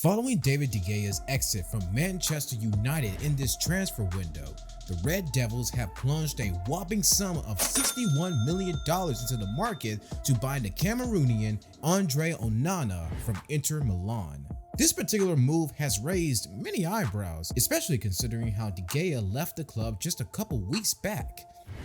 Following David De Gea's exit from Manchester United in this transfer window, the Red Devils have plunged a whopping sum of $61 million into the market to buy the Cameroonian Andre Onana from Inter Milan. This particular move has raised many eyebrows, especially considering how De Gea left the club just a couple weeks back.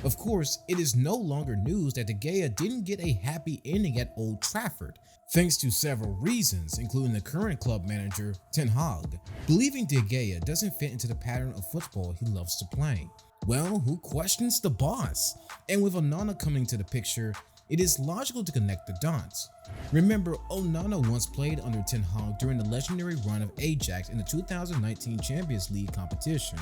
Of course, it is no longer news that De Gea didn't get a happy ending at Old Trafford, thanks to several reasons, including the current club manager, Ten Hag, believing De Gea doesn't fit into the pattern of football he loves to play. Well, who questions the boss? And with Onana coming to the picture, it is logical to connect the dots. Remember, Onana once played under Ten Hag during the legendary run of Ajax in the 2019 Champions League competition.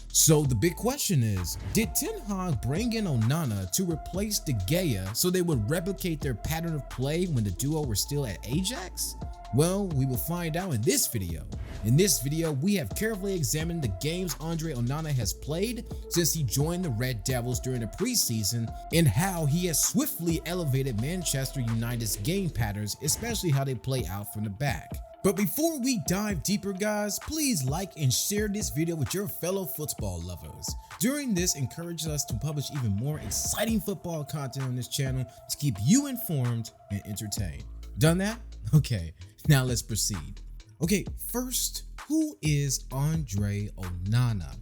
So the big question is, did Ten Hag bring in Onana to replace De Gea so they would replicate their pattern of play when the duo were still at Ajax? Well, we will find out in this video. In this video, we have carefully examined the games Andre Onana has played since he joined the Red Devils during the preseason and how he has swiftly elevated Manchester United's game patterns, especially how they play out from the back. But before we dive deeper, guys, please like and share this video with your fellow football lovers. Doing this encourages us to publish even more exciting football content on this channel to keep you informed and entertained. Done that? Okay, now let's proceed. Okay, first, who is Andre Onana?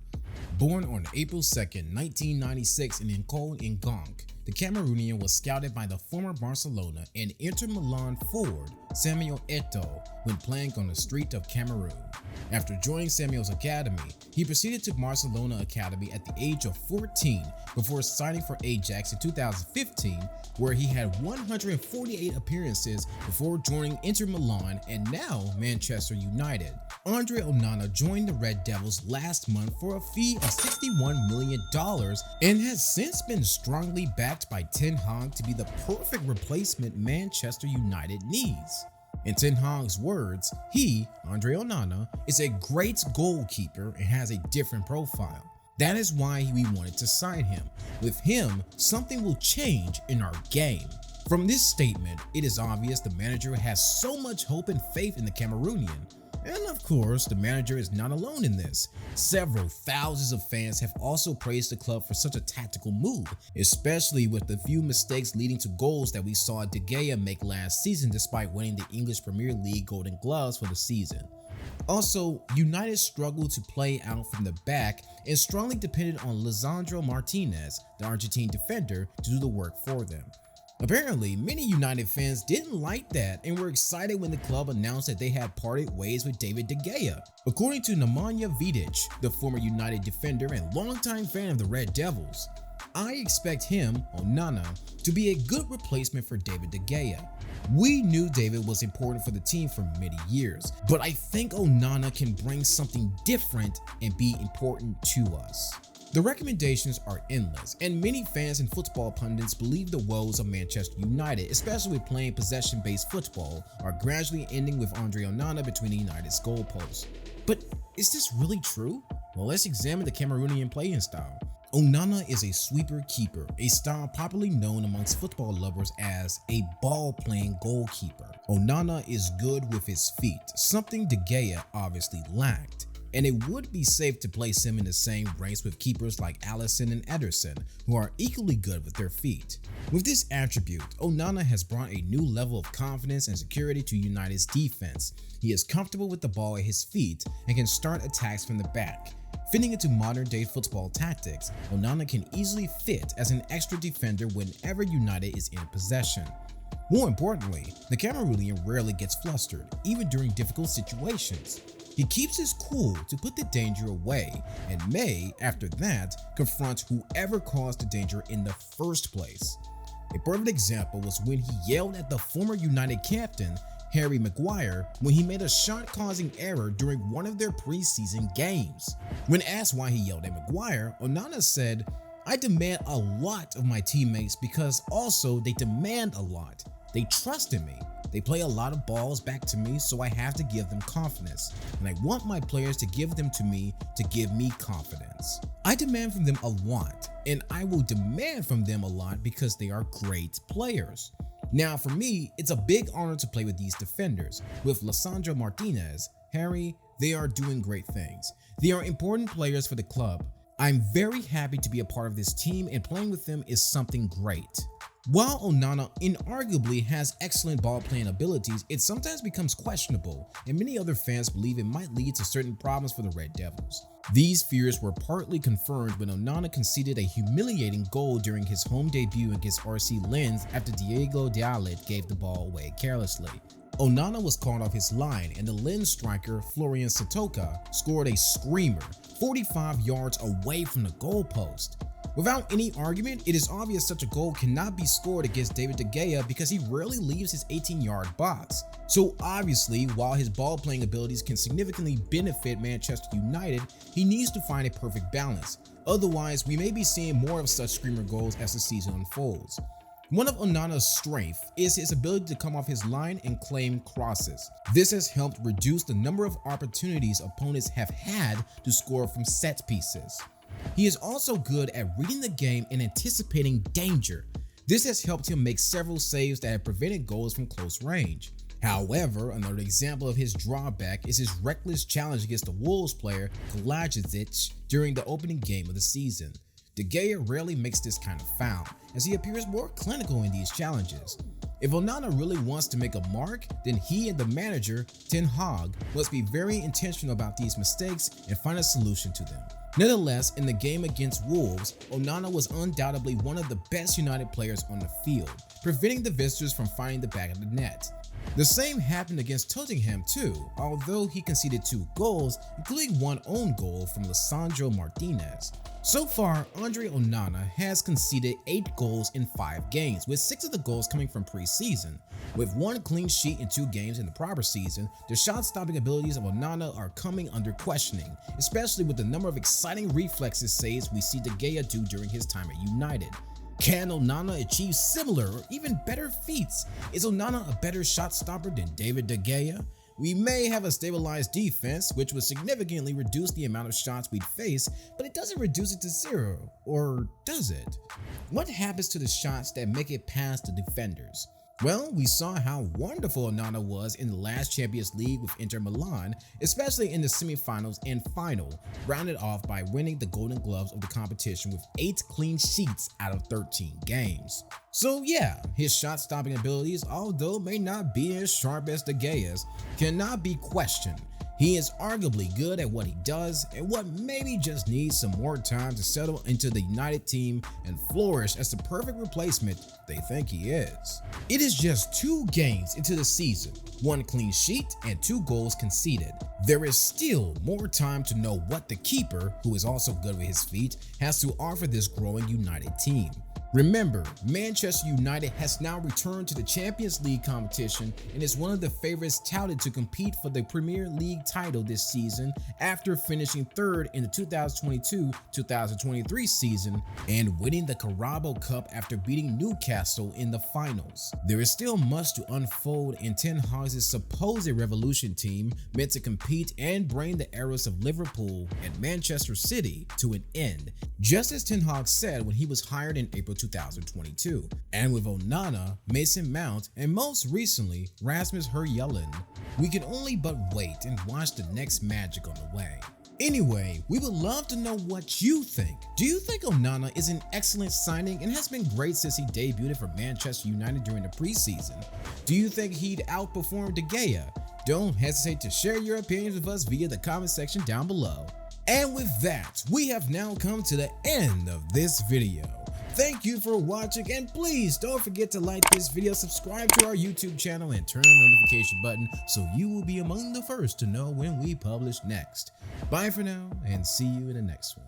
Born on April 2nd, 1996 in Ngong, the Cameroonian was scouted by the former Barcelona and Inter Milan forward Samuel Eto'o when playing on the street of Cameroon. After joining Samuel's academy, he proceeded to Barcelona Academy at the age of 14 before signing for Ajax in 2015, where he had 148 appearances before joining Inter Milan and now Manchester United. Andre Onana joined the Red Devils last month for a fee of $61 million and has since been strongly backed by Ten Hag to be the perfect replacement Manchester United needs. In Ten Hag's words, he, Andre Onana, is a great goalkeeper and has a different profile. That is why we wanted to sign him. With him, something will change in our game. From this statement, it is obvious the manager has so much hope and faith in the Cameroonian. And of course, the manager is not alone in this. Several thousands of fans have also praised the club for such a tactical move, especially with the few mistakes leading to goals that we saw De Gea make last season despite winning the English Premier League Golden Gloves for the season. Also, United struggled to play out from the back and strongly depended on Lisandro Martinez, the Argentine defender, to do the work for them. Apparently, many United fans didn't like that and were excited when the club announced that they had parted ways with David De Gea. According to Nemanja Vidic, the former United defender and longtime fan of the Red Devils, I expect him, Onana, to be a good replacement for David De Gea. We knew David was important for the team for many years, but I think Onana can bring something different and be important to us. The recommendations are endless, and many fans and football pundits believe the woes of Manchester United, especially with playing possession-based football, are gradually ending with Andre Onana between the United's goalposts. But is this really true? Well, let's examine the Cameroonian playing style. Onana is a sweeper keeper, a style popularly known amongst football lovers as a ball-playing goalkeeper. Onana is good with his feet, something De Gea obviously lacked. And it would be safe to place him in the same ranks with keepers like Alisson and Ederson, who are equally good with their feet. With this attribute, Onana has brought a new level of confidence and security to United's defense. He is comfortable with the ball at his feet and can start attacks from the back. Fitting into modern-day football tactics, Onana can easily fit as an extra defender whenever United is in possession. More importantly, the Cameroonian rarely gets flustered, even during difficult situations. He keeps his cool to put the danger away and may, after that, confront whoever caused the danger in the first place. A perfect example was when he yelled at the former United captain, Harry Maguire, when he made a shot-causing error during one of their preseason games. When asked why he yelled at Maguire, Onana said, "I demand a lot of my teammates because also they demand a lot. They trust in me. They play a lot of balls back to me, so I have to give them confidence, and I want my players to give them to me to give me confidence. I demand from them a lot, and I will demand from them a lot because they are great players." Now for me, it's a big honor to play with these defenders, with Lisandro Martinez, Harry, they are doing great things. They are important players for the club. I'm very happy to be a part of this team, and playing with them is something great. While Onana inarguably has excellent ball playing abilities, it sometimes becomes questionable, and many other fans believe it might lead to certain problems for the Red Devils. These fears were partly confirmed when Onana conceded a humiliating goal during his home debut against RC Lens after Diego Dalot gave the ball away carelessly. Onana was called off his line, and the Lens striker Florian Satoka scored a screamer 45 yards away from the goalpost. Without any argument, it is obvious such a goal cannot be scored against David De Gea because he rarely leaves his 18-yard box. So obviously, while his ball playing abilities can significantly benefit Manchester United, he needs to find a perfect balance. Otherwise, we may be seeing more of such screamer goals as the season unfolds. One of Onana's strengths is his ability to come off his line and claim crosses. This has helped reduce the number of opportunities opponents have had to score from set pieces. He is also good at reading the game and anticipating danger. This has helped him make several saves that have prevented goals from close range. However, another example of his drawback is his reckless challenge against the Wolves player Kalajic during the opening game of the season. De Gea rarely makes this kind of foul, as he appears more clinical in these challenges. If Onana really wants to make a mark, then he and the manager, Ten Hag, must be very intentional about these mistakes and find a solution to them. Nonetheless, in the game against Wolves, Onana was undoubtedly one of the best United players on the field, preventing the visitors from finding the back of the net. The same happened against Tottenham too, although he conceded 2 goals, including one own goal from Lisandro Martinez. So far, Andre Onana has conceded 8 goals in 5 games, with 6 of the goals coming from pre-season. With 1 clean sheet in 2 games in the proper season, the shot-stopping abilities of Onana are coming under questioning, especially with the number of exciting reflexes saves we see De Gea do during his time at United. Can Onana achieve similar or even better feats? Is Onana a better shot stopper than David De Gea? We may have a stabilized defense, which would significantly reduce the amount of shots we'd face, but it doesn't reduce it to 0, or does it? What happens to the shots that make it past the defenders? Well, we saw how wonderful Onana was in the last Champions League with Inter Milan, especially in the semifinals and final, rounded off by winning the Golden Gloves of the competition with 8 clean sheets out of 13 games. So yeah, his shot-stopping abilities, although may not be as sharp as De Gea's, cannot be questioned. He is arguably good at what he does, and what maybe just needs some more time to settle into the United team and flourish as the perfect replacement they think he is. It is just 2 games into the season, 1 clean sheet and 2 goals conceded. There is still more time to know what the keeper, who is also good with his feet, has to offer this growing United team. Remember, Manchester United has now returned to the Champions League competition and is one of the favorites touted to compete for the Premier League title this season after finishing 3rd in the 2022-2023 season and winning the Carabao Cup after beating Newcastle in the finals. There is still much to unfold in Ten Hag's supposed revolution team meant to compete and bring the eras of Liverpool and Manchester City to an end, just as Ten Hag said when he was hired in April 2022. And with Onana, Mason Mount, and most recently Rasmus Højlund, we can only but wait and watch the next magic on the way. Anyway, we would love to know what you think. Do you think Onana is an excellent signing and has been great since he debuted for Manchester United during the preseason? Do you think he'd outperform De Gea? Don't hesitate to share your opinions with us via the comment section down below. And with that, we have now come to the end of this video. Thank you for watching, and please don't forget to like this video, subscribe to our YouTube channel, and turn on the notification button so you will be among the first to know when we publish next. Bye for now, and see you in the next one.